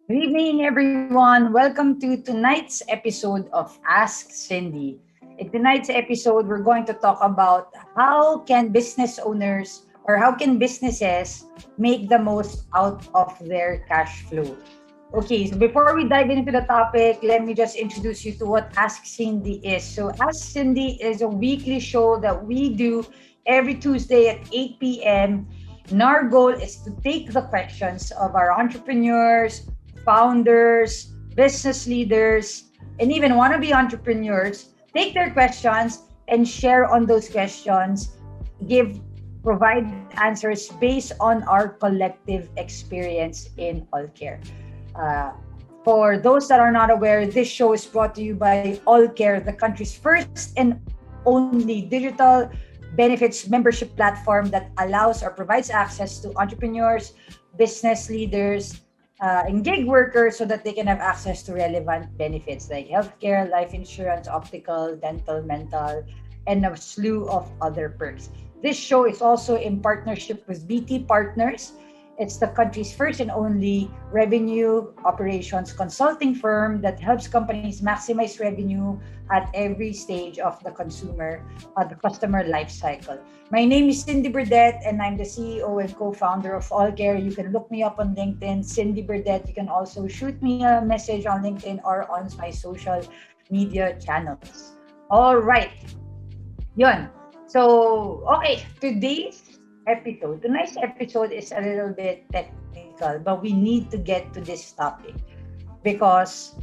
Good evening, everyone. Welcome to tonight's episode of Ask Cindy. In tonight's episode, we're going to talk about how can business owners or how can businesses make the most out of their cash flow. Okay, so before we dive into the topic, let me just introduce you to what Ask Cindy is. So, Ask Cindy is a weekly show that we do every Tuesday at 8 p.m. And our goal is to take the questions of our entrepreneurs, founders, business leaders, and even wannabe entrepreneurs, take their questions and share on those questions, give provide answers based on our collective experience in all care. Uh, for those that are not aware, this show is brought to you by All Care, the country's first and only digital benefits membership platform that allows or provides access to entrepreneurs, business leaders, and gig workers so that they can have access to relevant benefits like healthcare, life insurance, optical, dental, mental, and a slew of other perks. This show is also in partnership with BT Partners. It's the country's first and only revenue operations consulting firm that helps companies maximize revenue at every stage of the customer life cycle. My name is Cindy Burdett, and I'm the CEO and co-founder of AllCare. You can look me up on LinkedIn, Cindy Burdett. You can also shoot me a message on LinkedIn or on my social media channels. All right, yun. So, okay, tonight's episode is a little bit technical, but we need to get to this topic because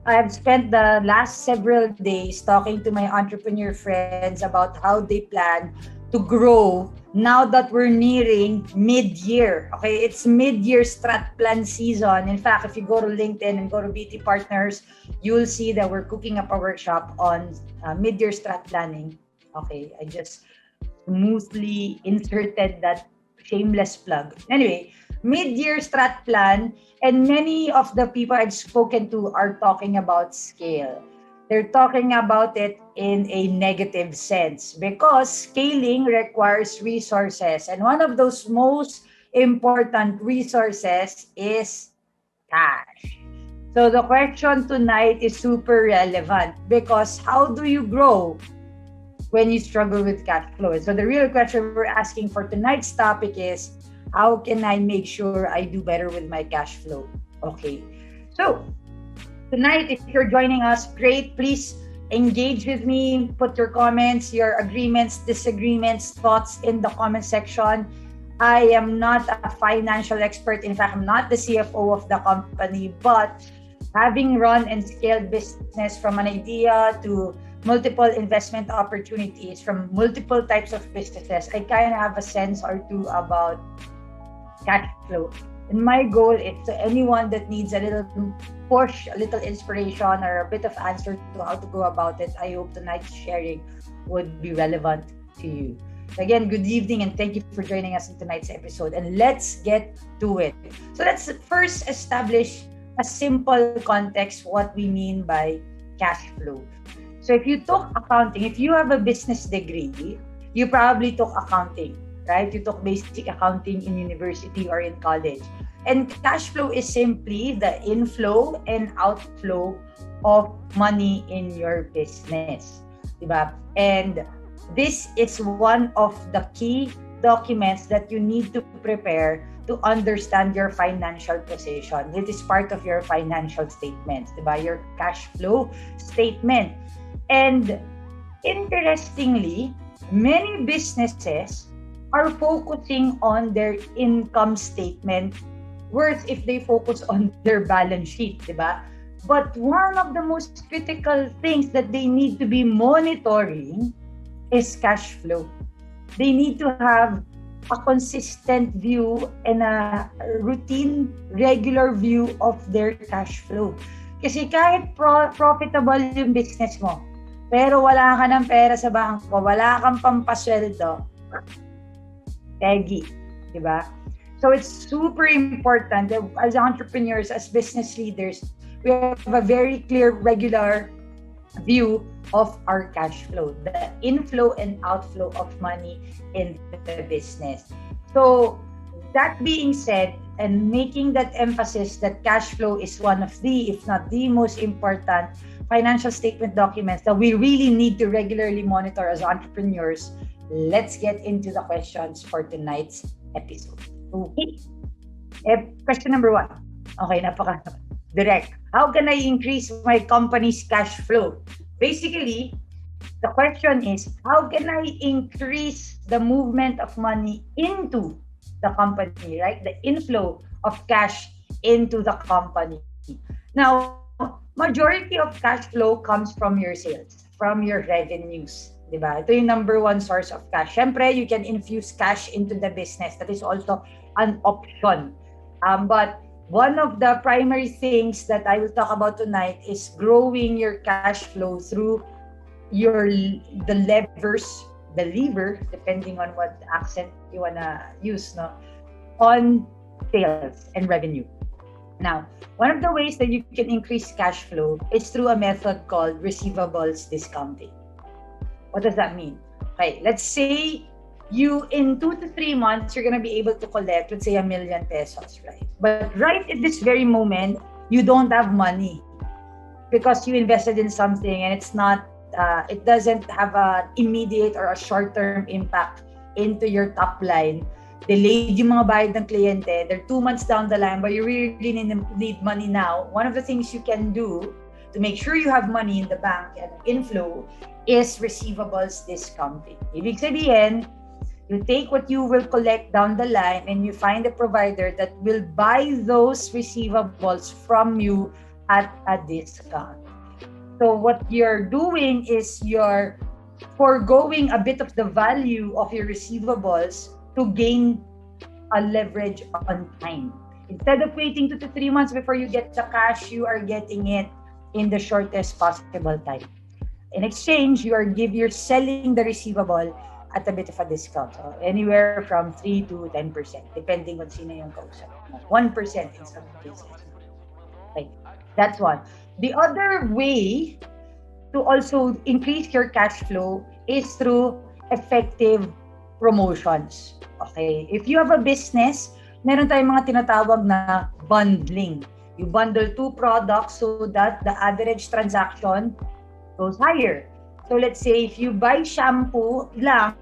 I've spent the last several days talking to my entrepreneur friends about how they plan to grow now that we're nearing mid-year. Okay, it's mid-year strat plan season. In fact, if you go to LinkedIn and go to BT Partners, you'll see that we're cooking up a workshop on mid-year strat planning. Okay, I just smoothly inserted that shameless plug. Anyway, mid-year strat plan, and many of the people I've spoken to are talking about scale. They're talking about it in a negative sense because scaling requires resources. And one of those most important resources is cash. So the question tonight is super relevant because how do you grow when you struggle with cash flow? So the real question we're asking for tonight's topic is, how can I make sure I do better with my cash flow? Okay. So tonight, if you're joining us, great. Please engage with me. Put your comments, your agreements, disagreements, thoughts in the comment section. I am not a financial expert. In fact, I'm not the CFO of the company, but having run and scaled business from an idea to multiple investment opportunities from multiple types of businesses, I kind of have a sense or two about cash flow. And my goal is to anyone that needs a little push, a little inspiration, or a bit of answer to how to go about it, I hope tonight's sharing would be relevant to you. Again, good evening and thank you for joining us in tonight's episode. And let's get to it. So let's first establish a simple context what we mean by cash flow. So if you took accounting, if you have a business degree, you probably took accounting, right? You took basic accounting in university or in college. And cash flow is simply the inflow and outflow of money in your business, diba? And this is one of the key documents that you need to prepare to understand your financial position. It is part of your financial statements, diba? Your cash flow statement. And interestingly, many businesses are focusing on their income statement, worse if they focus on their balance sheet, diba? But one of the most critical things that they need to be monitoring is cash flow. They need to have a consistent view and a routine, regular view of their cash flow. Kasi kahit profitable yung business mo, pero wala ka ng pera sa bangko, wala kang pampasweldo, peggy, diba? So it's super important that as entrepreneurs, as business leaders, we have a very clear, regular view of our cash flow, the inflow and outflow of money in the business. So That being said, and making that emphasis that cash flow is one of the, if not the most important financial statement documents that we really need to regularly monitor as entrepreneurs, let's get into the questions for tonight's episode. Okay. Question number 1. Okay, direct. How can I increase my company's cash flow? Basically, the question is, how can I increase the movement of money into the company, right? The inflow of cash into the company. Now, majority of cash flow comes from your sales, from your revenues. Diba? Ito yung number 1 source of cash. Syempre, you can infuse cash into the business. That is also an option. But one of the primary things that I will talk about tonight is growing your cash flow through the lever, depending on what accent you wanna use, no, on sales and revenue. Now, one of the ways that you can increase cash flow is through a method called receivables discounting. What does that mean? Okay, let's say you in 2 to 3 months, you're gonna be able to collect, let's say, 1 million pesos, right? But right at this very moment, you don't have money because you invested in something and it's not, it doesn't have an immediate or a short-term impact into your top line. Delayed yung mga bayad ng kliyente, they're 2 months down the line, but you really need money now. One of the things you can do to make sure you have money in the bank and inflow is receivables discounting. Ibig sabihin, you take what you will collect down the line and you find a provider that will buy those receivables from you at a discount. So what you're doing is you're foregoing a bit of the value of your receivables to gain a leverage on time. Instead of waiting 2 to 3 months before you get the cash, you are getting it in the shortest possible time. In exchange, you're selling the receivable at a bit of a discount. So anywhere from 3 to 10%, depending on sino yung kausap. 1% in some cases. Okay, that's one. The other way to also increase your cash flow is through effective promotions. Okay, if you have a business, meron tayong mga tinatawag na bundling. You bundle 2 products so that the average transaction goes higher. So let's say if you buy shampoo lang,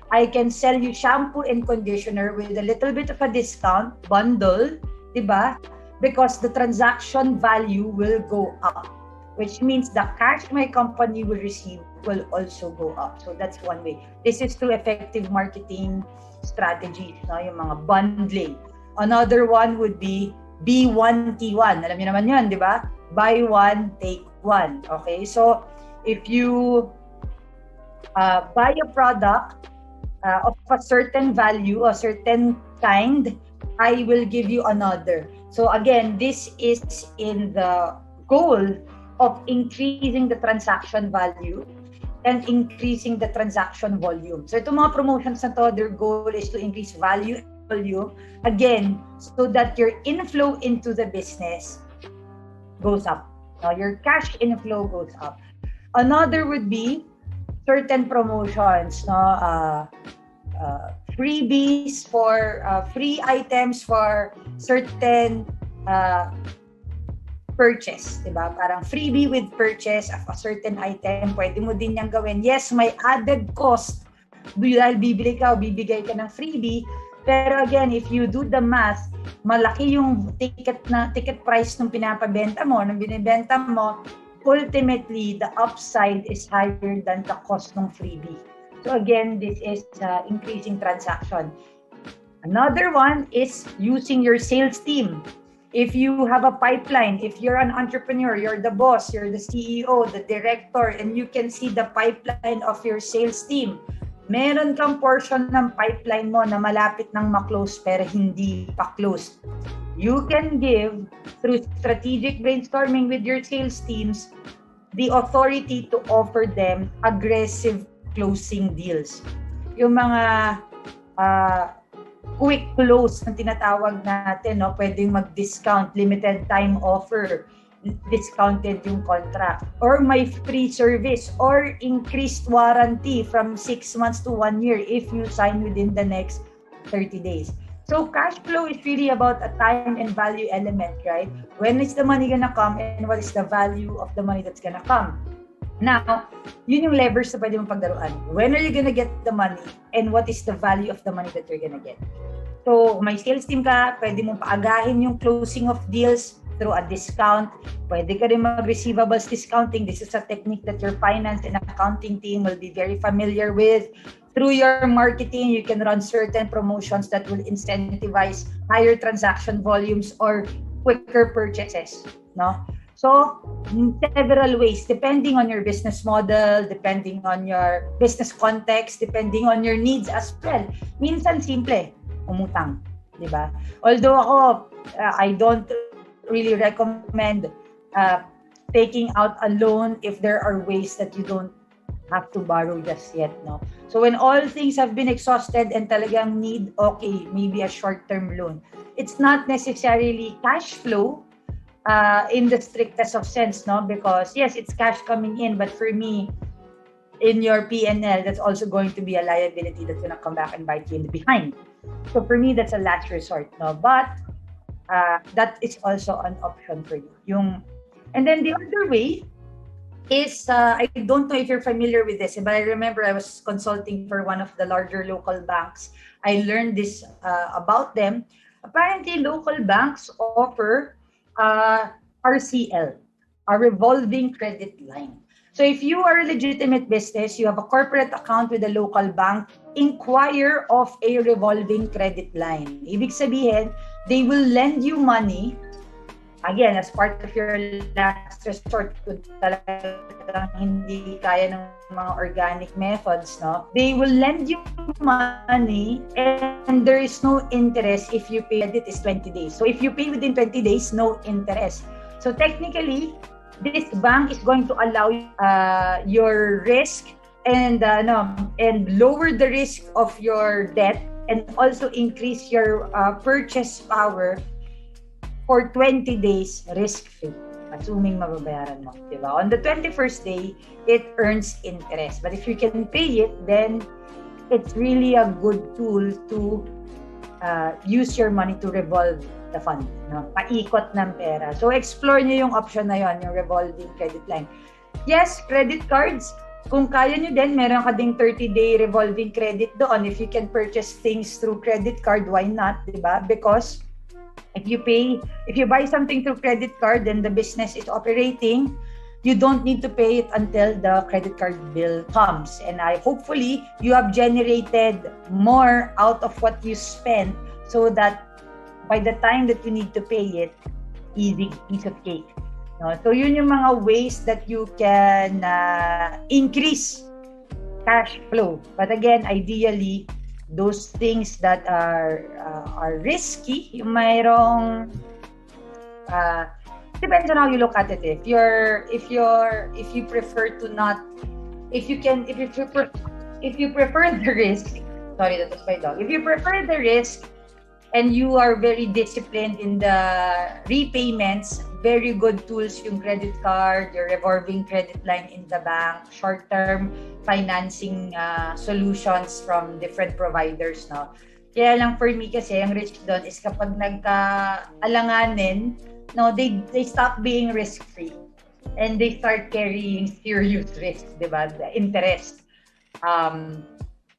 I can sell you shampoo and conditioner with a little bit of a discount, bundle, diba? Because the transaction value will go up, which means the cash my company will receive will also go up. So that's one way. This is through effective marketing strategies, no? Yung mga bundling. Another one would be B1T1. Alam niyo naman yun, di ba? Buy one, take one. Okay? So, if you buy a product of a certain value, a certain kind, I will give you another. So again, this is in the goal of increasing the transaction value and increasing the transaction volume. So itong mga promotions na to, their goal is to increase value and volume, again, so that your inflow into the business goes up. Now, your cash inflow goes up. Another would be certain promotions, no? Freebies for free items for certain purchase, diba? Parang freebie with purchase of a certain item, pwede mo din niyang gawin. Yes, may added cost dahil bibili ka o bibigay ka ng freebie, pero again, if you do the math, malaki yung ticket price ng pinapabenta mo, ng binibenta mo, ultimately, the upside is higher than the cost ng freebie. So again, this is increasing transaction. Another one is using your sales team. If you have a pipeline, if you're an entrepreneur, you're the boss, you're the CEO, the director, and you can see the pipeline of your sales team, meron kang portion ng pipeline mo na malapit nang ma-close pero hindi pa closed. You can give, through strategic brainstorming with your sales teams, the authority to offer them aggressive closing deals. Yung mga quick close na tinatawag natin, no? Pwedeng mag-discount, limited time offer, discounted yung contract, or may free service, or increased warranty from 6 months to 1 year if you sign within the next 30 days. So cash flow is really about a time and value element, right? When is the money gonna come and what is the value of the money that's gonna come? Now, yun yung levers na pwede mong pagdaruan. When are you gonna get the money and what is the value of the money that you're gonna get? So, may sales team ka, pwede mong paagahin yung closing of deals through a discount. Pwede ka rin mag-receivables discounting. This is a technique that your finance and accounting team will be very familiar with. Through your marketing, you can run certain promotions that will incentivize higher transaction volumes or quicker purchases, no? So, several ways, depending on your business model, depending on your business context, depending on your needs as well. Minsan, simple, umutang, di ba? Although ako, I don't really recommend taking out a loan if there are ways that you don't have to borrow just yet, no? So when all things have been exhausted and talagang need, okay, maybe a short-term loan. It's not necessarily cash flow in the strictest of sense, no? Because yes, it's cash coming in, but for me, in your P&L, that's also going to be a liability that's going to come back and bite you in the behind. So for me, that's a last resort, no? But that is also an option for you. And then the other way is, I don't know if you're familiar with this, but I remember I was consulting for one of the larger local banks. I learned this about them. Apparently, local banks offer RCL, a revolving credit line. So if you are a legitimate business, you have a corporate account with a local bank, inquire of a revolving credit line. Ibig sabihin, they will lend you money, again, as part of your last resort, kung talagang hindi kaya ng mga organic methods, no? They will lend you money and there is no interest if you pay. It is 20 days. So if you pay within 20 days, no interest. So technically, this bank is going to allow your risk and lower the risk of your debt and also increase your purchase power for 20 days risk-free, assuming mababayaran mo, di ba? On the 21st day, it earns interest. But if you can pay it, then it's really a good tool to use your money to revolve the fund, no? Paikot ng pera. So explore niyo yung option na yon, yung revolving credit line. Yes, credit cards. Kung kaya nyo din, meron ka ding 30-day revolving credit doon. If you can purchase things through credit card, why not, di ba? Because if you buy something through credit card and the business is operating, you don't need to pay it until the credit card bill comes. And hopefully you have generated more out of what you spent so that by the time that you need to pay it, easy piece of cake. No? So yun yung mga ways that you can increase cash flow. But again, ideally, those things that are risky, yung mayroong depends on how you look at it. If you prefer to not, if you prefer the risk, sorry, that was my dog. If you prefer the risk and you are very disciplined in the repayments, very good tools yung credit card, your revolving credit line in the bank, short-term financing solutions from different providers, no? Kaya lang for me kasi, ang risk doon is kapag nagka-alanganin, no, they stop being risk-free and they start carrying serious risks, di ba? The interest. And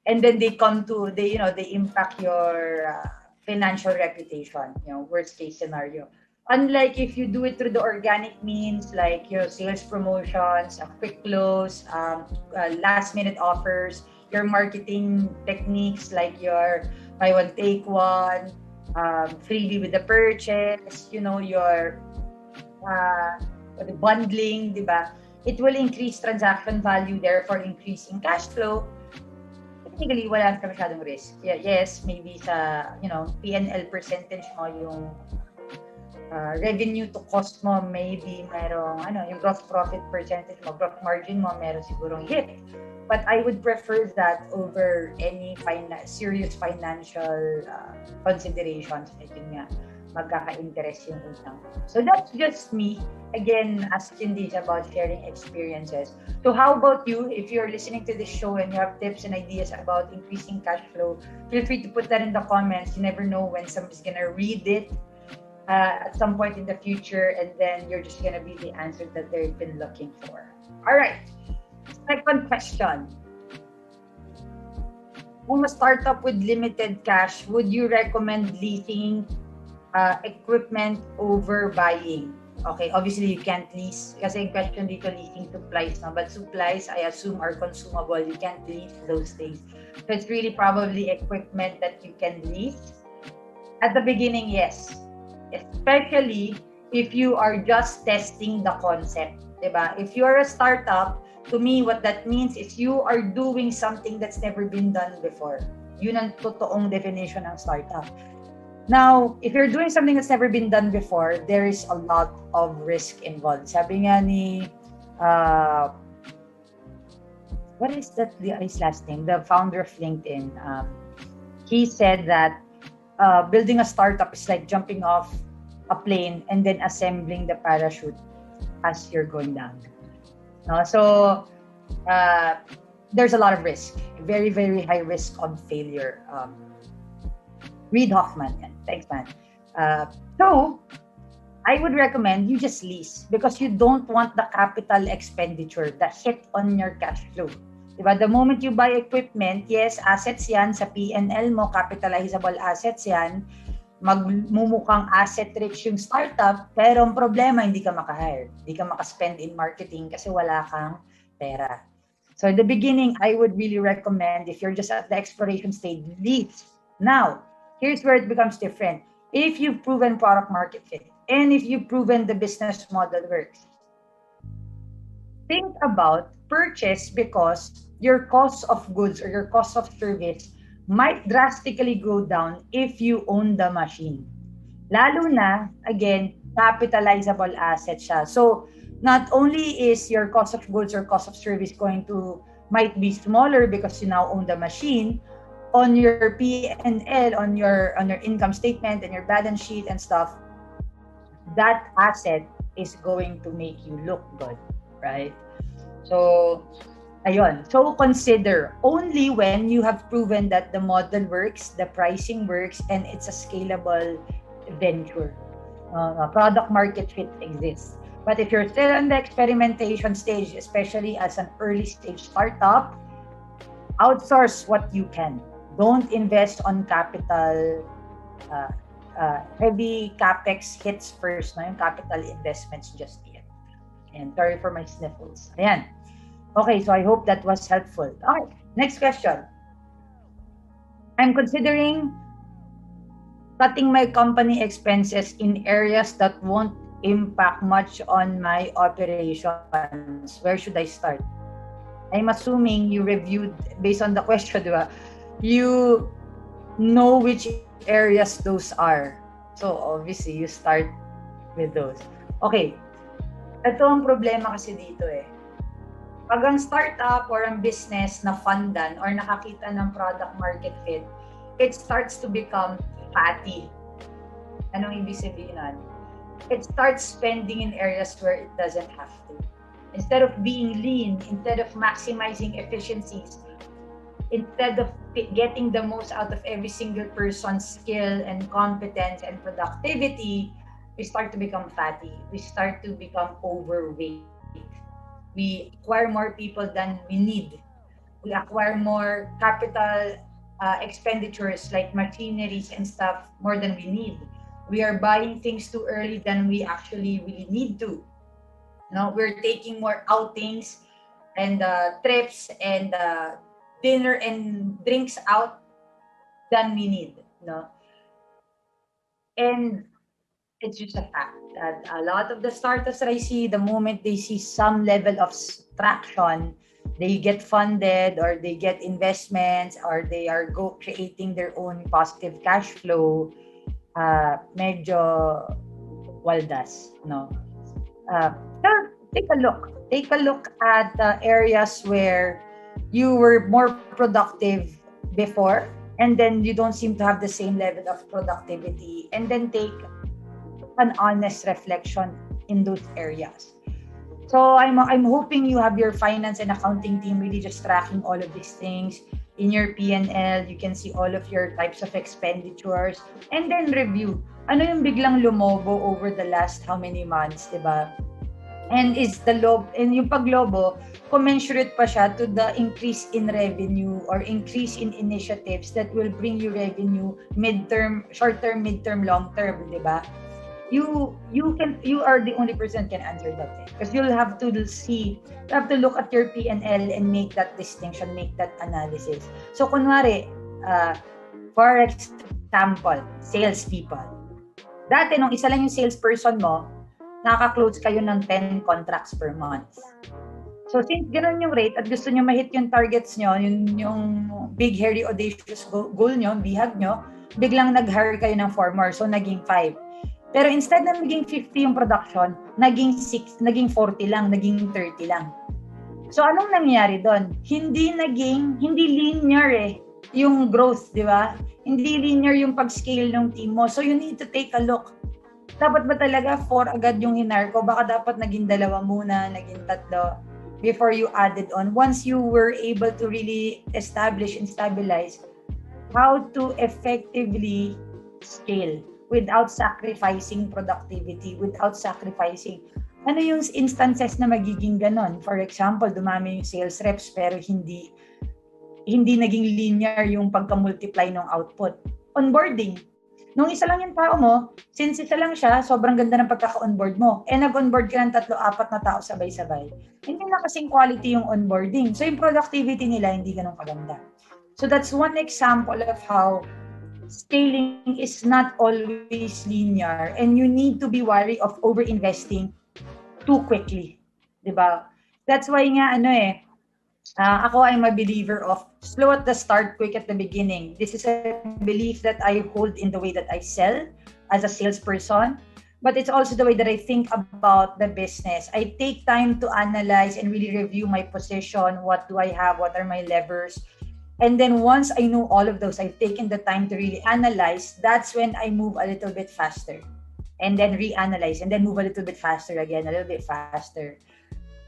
then they impact your financial reputation, worst case scenario. Unlike if you do it through the organic means, like your sales promotions, a quick close, last minute offers, your marketing techniques like your buy one take one, freebie with the purchase, your the bundling, diba? It will increase transaction value, therefore increasing cash flow. Technically, wala ka masyadong risk. Yes, maybe sa, P&L percentage mo, yung revenue to cost mo, maybe merong, yung gross profit percentage mo, gross margin mo, meron sigurong hit. But I would prefer that over any serious financial considerations. Like yun nga, magkaka-interest yung utang. So that's just me. Again, AskCindy is about sharing experiences. So how about you? If you're listening to this show and you have tips and ideas about increasing cash flow, feel free to put that in the comments. You never know when somebody's gonna read it at some point in the future, and then you're just gonna be the answer that they've been looking for. All right. Second question. Kung a startup with limited cash, would you recommend leasing equipment over buying? Okay, obviously you can't lease kasi yung question dito leasing supplies, no? But supplies I assume are consumable. You can't lease those things. So it's really probably equipment that you can lease. At the beginning, yes. Especially if you are just testing the concept, diba? If you are a startup, to me, what that means is you are doing something that's never been done before. Yun ang totoong definition ng startup. Now, if you're doing something that's never been done before, there is a lot of risk involved. Sabi nga ni, what is his last name? The founder of LinkedIn. He said that building a startup is like jumping off a plane and then assembling the parachute as you're going down. No? So, there's a lot of risk. Very, very high risk of failure. Reid Hoffman. Yan. Thanks, man. So, I would recommend you just lease because you don't want the capital expenditure, the hit on your cash flow. Diba? The moment you buy equipment, yes, assets yan sa P&L mo, capitalizable assets yan, magmumukhang asset-rich yung startup, pero ang problema, hindi ka maka-hire. Hindi ka maka-spend in marketing kasi wala kang pera. So in the beginning, I would really recommend, if you're just at the exploration stage, lease. Now, here's where it becomes different. If you've proven product market fit, and if you've proven the business model works, think about purchase because your cost of goods or your cost of service might drastically go down if you own the machine. Lalo na, again, capitalizable asset siya. So, not only is your cost of goods or cost of service might be smaller because you now own the machine, on your P&L, on your income statement and your balance sheet and stuff, that asset is going to make you look good, right? So, ayun. So, consider only when you have proven that the model works, the pricing works, and it's a scalable venture. Product market fit exists. But if you're still in the experimentation stage, especially as an early stage startup, outsource what you can. Don't invest on capital, heavy capex hits first, no? Yung capital investments just yet. And sorry for my sniffles. Ayan. Okay, so I hope that was helpful. All right, next question. I'm considering cutting my company expenses in areas that won't impact much on my operations. Where should I start? I'm assuming you reviewed, based on the question, diba? You know which areas those are. So obviously, you start with those. Okay, ito ang problema kasi dito eh. Pag ang startup or ang business na fundan or nakakita ng product market fit, it starts to become fatty. Anong ibig sabihin nun? It starts spending in areas where it doesn't have to. Instead of being lean, instead of maximizing efficiencies, instead of getting the most out of every single person's skill and competence and productivity, we start to become fatty. We start to become overweight. We acquire more people than we need. We acquire more capital expenditures like machineries and stuff more than we need. We are buying things too early than we actually really need to. No, we're taking more outings and trips and dinner and drinks out than we need. No, and it's just a fact that a lot of the startups that I see, the moment they see some level of traction, they get funded or they get investments or they are creating their own positive cash flow, medyo waldas, no? So take a look at areas where you were more productive before and then you don't seem to have the same level of productivity, and then take an honest reflection in those areas. So I'm hoping you have your finance and accounting team really just tracking all of these things. In your P&L, you can see all of your types of expenditures and then review. Ano yung biglang lumobo over the last how many months, di ba? And is the and yung paglobo, commensurate pa siya to the increase in revenue or increase in initiatives that will bring you revenue midterm, short-term, midterm, long-term, di ba? You are the only person can answer that because you'll have to look at your P&L and make that distinction, make that analysis. So kunwari, for example, salespeople. Dati nung isa lang yung salesperson mo, nakaka-close kayo ng 10 contracts per month. So since ganoon yung rate at gusto nyo ma-hit yung targets nyo, yung big, hairy, audacious goal nyo, bihag nyo, biglang nag-hire kayo ng 4 more, so naging 5. Pero instead na naging 50 yung production, naging 6, naging 40 lang, naging 30 lang. So anong nangyari doon? Hindi linear yung growth, di ba? Hindi linear yung pag-scale ng team mo. So you need to take a look. Dapat ba talaga 4 agad yung hinar ko? Baka dapat naging 2 muna, naging 3 before you added on. Once you were able to really establish and stabilize how to effectively scale without sacrificing productivity, without sacrificing. Ano yung instances na magiging ganon? For example, dumami yung sales reps pero hindi naging linear yung pagka-multiply ng output. Onboarding. Nung isa lang yung tao mo, since isa lang siya, sobrang ganda ng pagkaka-onboard mo. Nag-onboard ka ng 3-4 na tao sabay-sabay. Hindi na kasing quality yung onboarding. So yung productivity nila hindi ganun kaganda. So that's one example of how scaling is not always linear and you need to be wary of over-investing too quickly. Diba? That's why nga, ako I'm a believer of slow at the start, quick at the beginning. This is a belief that I hold in the way that I sell as a salesperson, but it's also the way that I think about the business. I take time to analyze and really review my position. What do I have? What are my levers? And then once I know all of those, I've taken the time to really analyze, that's when I move a little bit faster. And then reanalyze, and then move a little bit faster again, a little bit faster.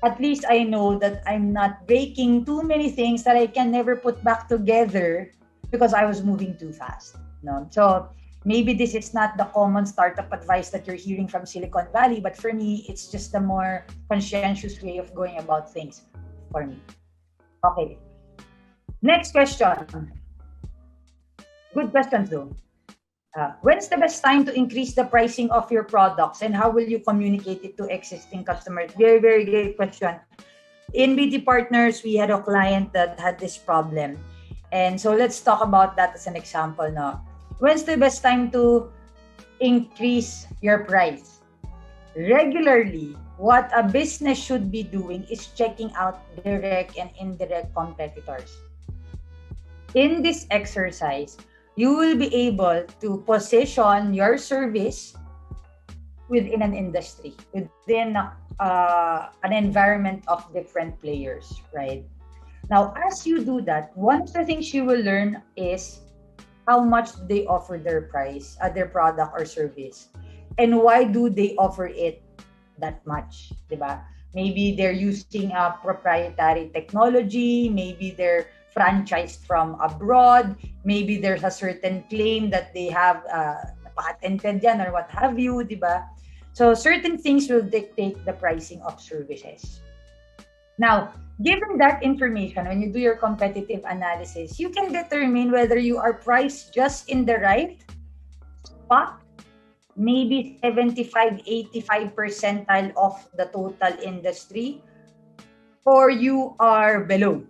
At least I know that I'm not breaking too many things that I can never put back together because I was moving too fast. No? So maybe this is not the common startup advice that you're hearing from Silicon Valley, but for me, it's just a more conscientious way of going about things for me. Okay. Next question. Good questions though. When's the best time to increase the pricing of your products and how will you communicate it to existing customers? Very, very great question. In BT Partners, we had a client that had this problem. And so let's talk about that as an example now. When's the best time to increase your price? Regularly, what a business should be doing is checking out direct and indirect competitors. In this exercise, you will be able to position your service within an industry, within an environment of different players, right? Now, as you do that, one of the things you will learn is how much they offer their price, their product or service, and why do they offer it that much, diba? Maybe they're using a proprietary technology, maybe they're franchised from abroad, maybe there's a certain claim that they have patented yan or what have you, diba? So certain things will dictate the pricing of services. Now, given that information, when you do your competitive analysis, you can determine whether you are priced just in the right spot, maybe 75-85 percentile of the total industry, or you are below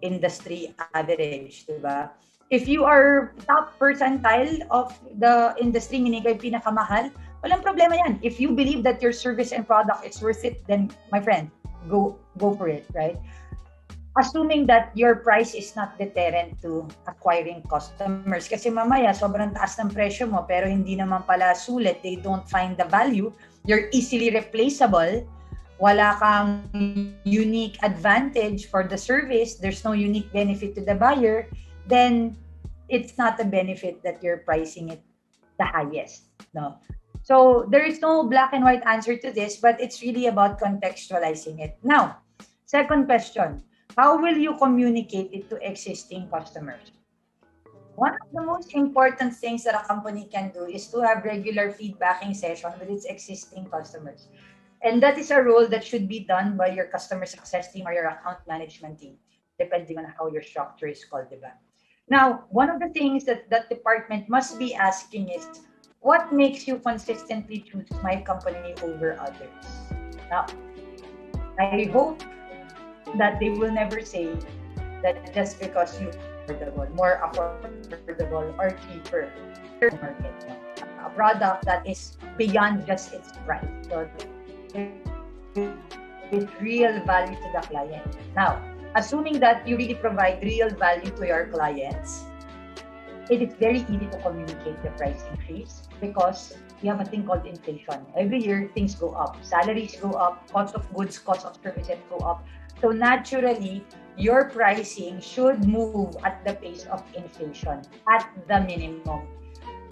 industry average, diba? If you are top percentile of the industry, meaning kayo pinakamahal, walang problema yan. If you believe that your service and product is worth it, then my friend, go for it, right? Assuming that your price is not deterrent to acquiring customers. Kasi mamaya, sobrang taas ng presyo mo, pero hindi naman pala sulit. They don't find the value. You're easily replaceable. Wala kang unique advantage for the service, there's no unique benefit to the buyer, then it's not a benefit that you're pricing it the highest. No. So there is no black and white answer to this, but it's really about contextualizing it. Now, second question, how will you communicate it to existing customers? One of the most important things that a company can do is to have regular feedbacking session with its existing customers. And that is a role that should be done by your customer success team or your account management team, depending on how your structure is called, diba? Now, one of the things that that department must be asking is, what makes you consistently choose my company over others? Now, I hope that they will never say that just because you affordable, more affordable or cheaper market. A product that is beyond just its price. So with real value to the client. Now, assuming that you really provide real value to your clients, it is very easy to communicate the price increase because we have a thing called inflation. Every year, things go up. Salaries go up, cost of goods, cost of services go up. So naturally, your pricing should move at the pace of inflation at the minimum.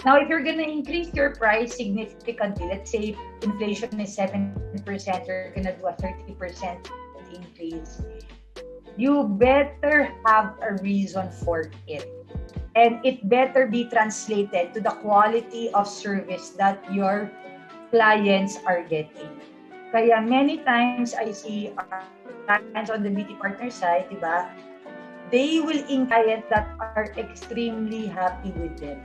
Now, if you're going to increase your price significantly, let's say inflation is 7%, you're going to do a 30% increase, you better have a reason for it. And it better be translated to the quality of service that your clients are getting. Kaya many times I see our clients on the beauty partner side, diba? They will clients that are extremely happy with them.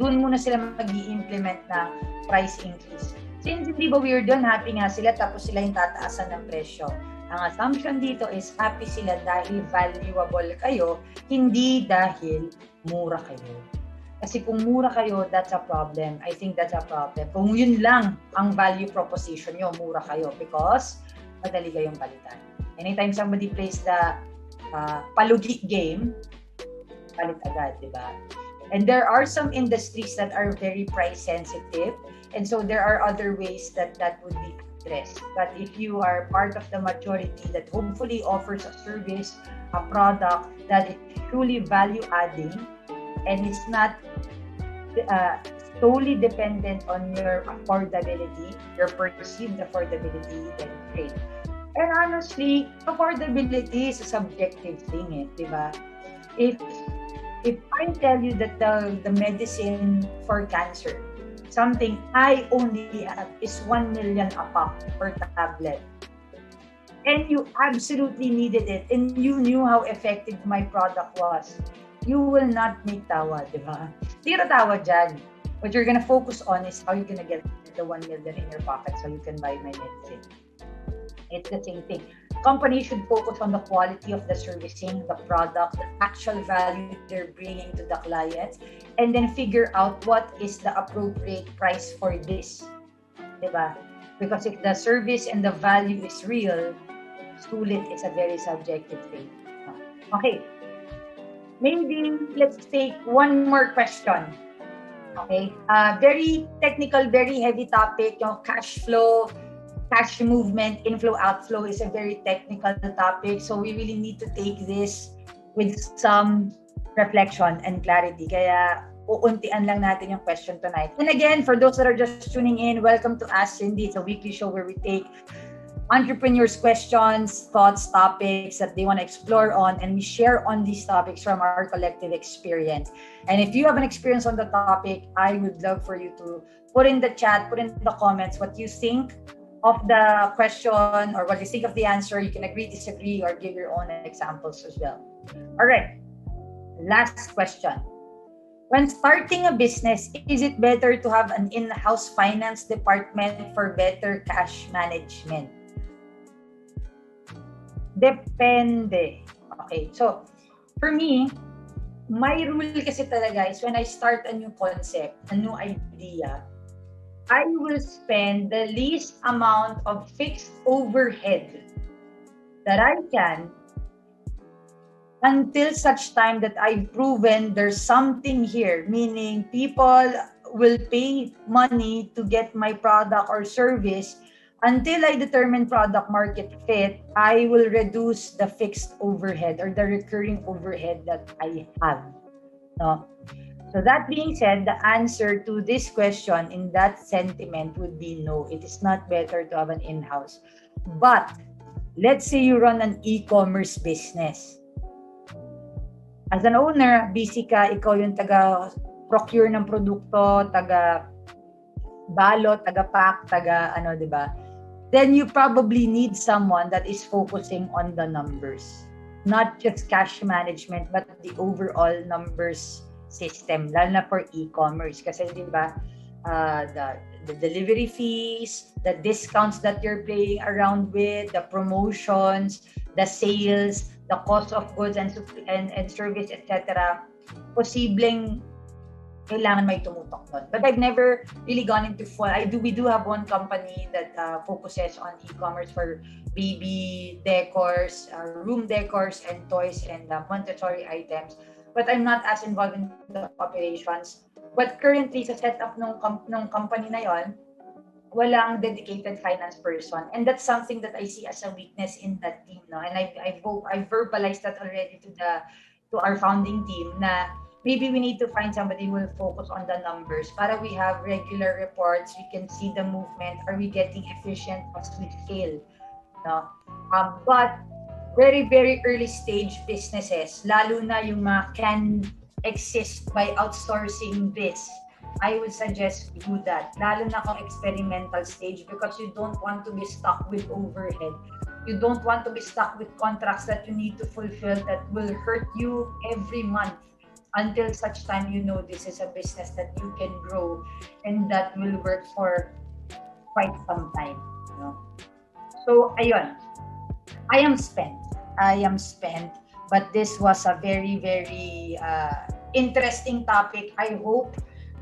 Doon muna sila mag-i-implement na price increase. Since hindi ba weird doon, happy nga sila tapos sila yung tataasan ng presyo. Ang assumption dito is happy sila dahil valuable kayo, hindi dahil mura kayo. Kasi kung mura kayo, that's a problem. I think that's a problem. Kung yun lang ang value proposition nyo, mura kayo because madali kayong palitan. Anytime somebody plays the palugi game, palit agad, di ba? And there are some industries that are very price sensitive, and so there are other ways that would be addressed. But if you are part of the majority that hopefully offers a service, a product that is truly value adding, and it's not solely dependent on your affordability, your perceived affordability, then great. And honestly, affordability is a subjective thing, di ba? If I tell you that the medicine for cancer, something I only have is 1 million a pop per tablet, and you absolutely needed it, and you knew how effective my product was, you will not make tawa, di ba? Hindi ka tawa dyan. What you're gonna focus on is how you're gonna get the 1 million in your pocket so you can buy my medicine. It's the same thing. Companies should focus on the quality of the servicing, the product, the actual value they're bringing to the clients, and then figure out what is the appropriate price for this. Diba? Because if the service and the value is real, sulit is a very subjective thing. Okay. Maybe let's take one more question. Okay. Very technical, very heavy topic. Cash flow, cash movement, inflow, outflow is a very technical topic. So we really need to take this with some reflection and clarity. Kaya uuntian lang natin yung question tonight. And again, for those that are just tuning in, welcome to AskCindy. It's a weekly show where we take entrepreneurs' questions, thoughts, topics that they want to explore on, and we share on these topics from our collective experience. And if you have an experience on the topic, I would love for you to put in the chat, put in the comments what you think of the question or what you think of the answer. You can agree, disagree, or give your own examples as well. All right, last question. When starting a business, is it better to have an in-house finance department for better cash management? Depende. Okay, so for me, my rule kasi talaga is when I start a new concept, a new idea, I will spend the least amount of fixed overhead that I can until such time that I've proven there's something here, meaning people will pay money to get my product or service. Until I determine product market fit, I will reduce the fixed overhead or the recurring overhead that I have. No? So that being said, the answer to this question in that sentiment would be no. It is not better to have an in-house. But let's say you run an e-commerce business. As an owner, busy ka, ikaw yung taga-procure ng produkto, taga-balot, taga-pack, taga-ano, di ba? Then you probably need someone that is focusing on the numbers. Not just cash management, but the overall numbers system, lalo na for e-commerce. Kasi di ba, the delivery fees, the discounts that you're playing around with, the promotions, the sales, the cost of goods and service, etc. Posibleng kailangan may tumutok doon. But I've never really gone into full. We do have one company that focuses on e-commerce for baby decors, room decors, and toys and Montessori items. But I'm not as involved in the operations. But currently, sa setup ng company na yon, walang dedicated finance person. And that's something that I see as a weakness in that team. No? And I've verbalized that already to our founding team na maybe we need to find somebody who will focus on the numbers para we have regular reports, we can see the movement, are we getting efficient as we scale. No? But very, very early stage businesses, lalo na yung mga can exist by outsourcing this, I would suggest do that. Lalo na kung experimental stage because you don't want to be stuck with overhead. You don't want to be stuck with contracts that you need to fulfill that will hurt you every month until such time you know this is a business that you can grow and that will work for quite some time. You know? So, ayun. I am spent. But this was a very, very interesting topic. I hope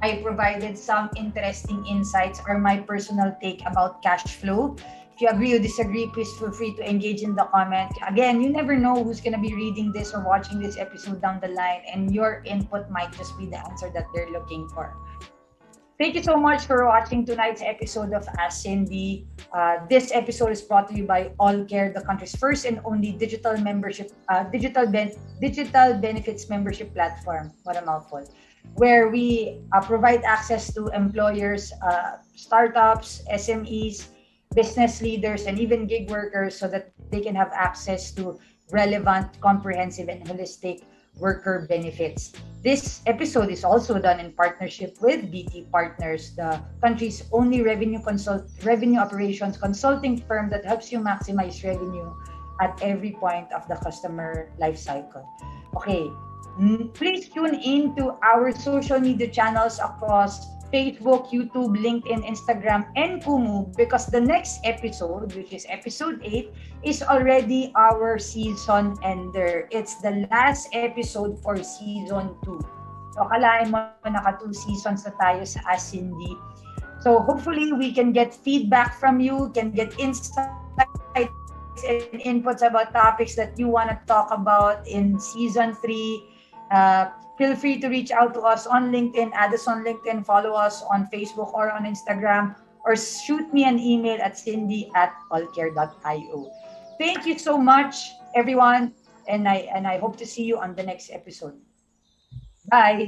I provided some interesting insights or my personal take about cash flow. If you agree or disagree, please feel free to engage in the comment. Again, you never know who's going to be reading this or watching this episode down the line, and your input might just be the answer that they're looking for. Thank you so much for watching tonight's episode of AskCindy. This episode is brought to you by AllCare, the country's first and only digital benefits membership platform. What a mouthful. Where we provide access to employers, startups, SMEs, business leaders, and even gig workers so that they can have access to relevant, comprehensive, and holistic worker benefits. This episode is also done in partnership with BT Partners, the country's only revenue operations consulting firm that helps you maximize revenue at every point of the customer life cycle. Okay, please tune in to our social media channels across Facebook, YouTube, LinkedIn, Instagram, and Kumu because the next episode, which is episode 8, is already our season ender. It's the last episode for season 2. So, kalahin mo naka 2 seasons na tayo sa AskCindy. So, hopefully, we can get feedback from you, can get insights and inputs about topics that you want to talk about in season 3. Feel free to reach out to us on LinkedIn, add us on LinkedIn, follow us on Facebook or on Instagram, or shoot me an email at cindy@allcare.io. Thank you so much, everyone, and I hope to see you on the next episode. Bye.